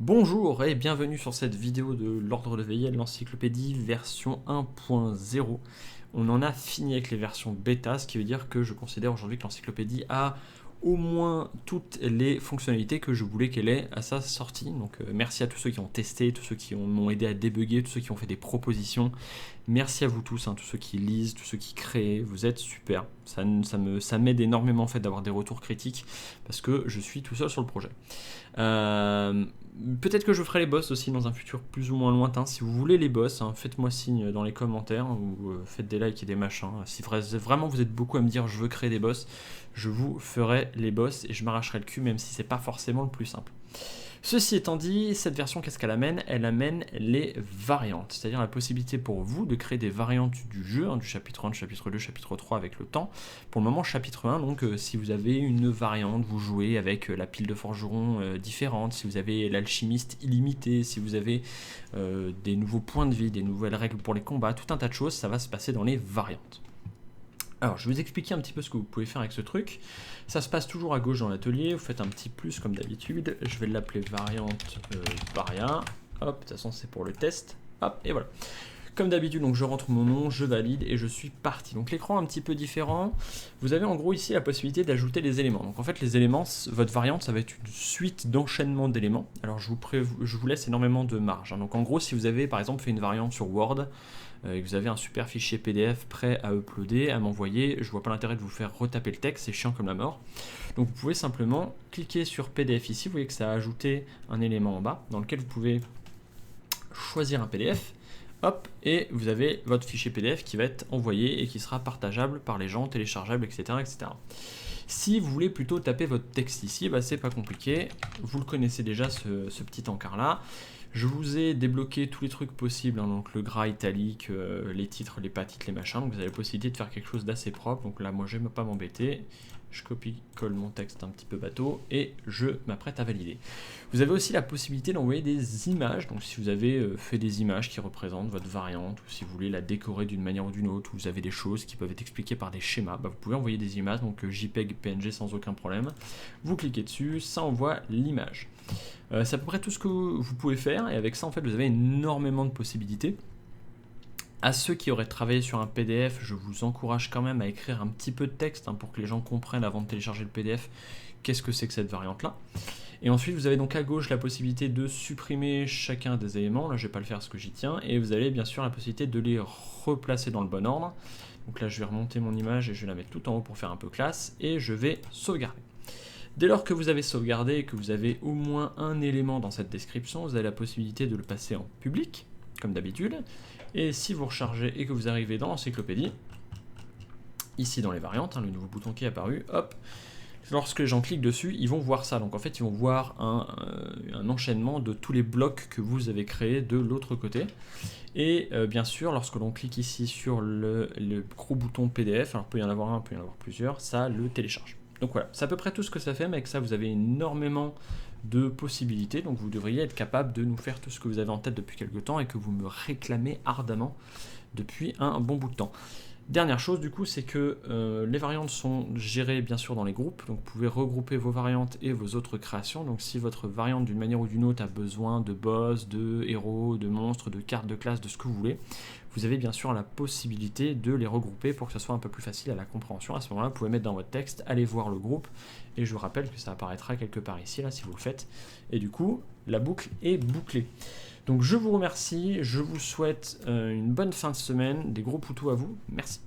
Bonjour et bienvenue sur cette vidéo de l'ordre de veiller de l'encyclopédie version 1.0. On en a fini avec les versions bêta, ce qui veut dire que je considère aujourd'hui que l'encyclopédie a au moins toutes les fonctionnalités que je voulais qu'elle ait à sa sortie. Donc merci à tous ceux qui ont testé, tous ceux qui m'ont aidé à débugger, tous ceux qui ont fait des propositions. Merci à vous tous, tous ceux qui lisent, tous ceux qui créent, vous êtes super. Ça m'aide énormément en fait d'avoir des retours critiques parce que je suis tout seul sur le projet. Peut-être que je ferai les boss aussi dans un futur plus ou moins lointain. Si vous voulez les boss, faites-moi signe dans les commentaires ou faites des likes et des machins. Si vraiment vous êtes beaucoup à me dire je veux créer des boss, je vous ferai les boss et je m'arracherai le cul même si c'est pas forcément le plus simple. Ceci étant dit, cette version, qu'est-ce qu'elle amène? Elle amène les variantes, c'est-à-dire la possibilité pour vous de créer des variantes du jeu, du chapitre 1, du chapitre 2, chapitre 3 avec le temps. Pour le moment, chapitre 1, donc si vous avez une variante, vous jouez avec la pile de forgeron différente, si vous avez l'alchimiste illimité, si vous avez des nouveaux points de vie, des nouvelles règles pour les combats, tout un tas de choses, ça va se passer dans les variantes. Alors, je vais vous expliquer un petit peu ce que vous pouvez faire avec ce truc. Ça se passe toujours à gauche dans l'atelier. Vous faites un petit plus comme d'habitude. Je vais l'appeler variante varia. Hop, de toute façon, c'est pour le test. Hop, et voilà. Comme d'habitude, donc je rentre mon nom, je valide et je suis parti. Donc l'écran un petit peu différent. Vous avez en gros ici la possibilité d'ajouter les éléments. Donc en fait, les éléments, votre variante, ça va être une suite d'enchaînements d'éléments. Alors je vous laisse énormément de marge. Donc en gros, si vous avez par exemple fait une variante sur Word, et que vous avez un super fichier PDF prêt à uploader, à m'envoyer, je vois pas l'intérêt de vous faire retaper le texte, c'est chiant comme la mort. Donc vous pouvez simplement cliquer sur PDF ici, vous voyez que ça a ajouté un élément en bas, dans lequel vous pouvez choisir un PDF, hop, et vous avez votre fichier PDF qui va être envoyé et qui sera partageable par les gens, téléchargeable, etc. etc. Si vous voulez plutôt taper votre texte ici, c'est pas compliqué, vous le connaissez déjà ce petit encart là. Je vous ai débloqué tous les trucs possibles, donc le gras italique, les titres, les pas titres, les machins, donc vous avez la possibilité de faire quelque chose d'assez propre, donc là moi je ne vais pas m'embêter, je copie-colle mon texte un petit peu bateau et je m'apprête à valider. Vous avez aussi la possibilité d'envoyer des images, donc si vous avez fait des images qui représentent votre variante, ou si vous voulez la décorer d'une manière ou d'une autre, ou vous avez des choses qui peuvent être expliquées par des schémas, vous pouvez envoyer des images, donc JPEG, PNG sans aucun problème. Vous cliquez dessus, ça envoie l'image. C'est à peu près tout ce que vous pouvez faire, et avec ça en fait vous avez énormément de possibilités. À ceux qui auraient travaillé sur un PDF, je vous encourage quand même à écrire un petit peu de texte pour que les gens comprennent avant de télécharger le PDF qu'est-ce que c'est que cette variante là. Et ensuite vous avez donc à gauche la possibilité de supprimer chacun des éléments, là je vais pas le faire parce que j'y tiens, et vous avez bien sûr la possibilité de les replacer dans le bon ordre. Donc là je vais remonter mon image et je vais la mettre tout en haut pour faire un peu classe, et je vais sauvegarder. Dès lors que vous avez sauvegardé et que vous avez au moins un élément dans cette description, vous avez la possibilité de le passer en public, comme d'habitude. Et si vous rechargez et que vous arrivez dans l'encyclopédie, ici dans les variantes, le nouveau bouton qui est apparu, hop, lorsque les gens cliquent dessus, ils vont voir ça. Donc en fait, ils vont voir un enchaînement de tous les blocs que vous avez créés de l'autre côté. Et bien sûr, lorsque l'on clique ici sur le gros bouton PDF, alors il peut y en avoir un, il peut y en avoir plusieurs, ça le télécharge. Donc voilà, c'est à peu près tout ce que ça fait, mais avec ça vous avez énormément de possibilités, donc vous devriez être capable de nous faire tout ce que vous avez en tête depuis quelques temps et que vous me réclamez ardemment depuis un bon bout de temps. Dernière chose du coup, c'est que les variantes sont gérées bien sûr dans les groupes, donc vous pouvez regrouper vos variantes et vos autres créations. Donc si votre variante d'une manière ou d'une autre a besoin de boss, de héros, de monstres, de cartes de classe, de ce que vous voulez, vous avez bien sûr la possibilité de les regrouper pour que ça soit un peu plus facile à la compréhension. À ce moment-là, vous pouvez mettre dans votre texte, allez voir le groupe, et je vous rappelle que ça apparaîtra quelque part ici, là, si vous le faites. Et du coup, la boucle est bouclée. Donc je vous remercie, je vous souhaite une bonne fin de semaine, des gros poutous à vous, merci.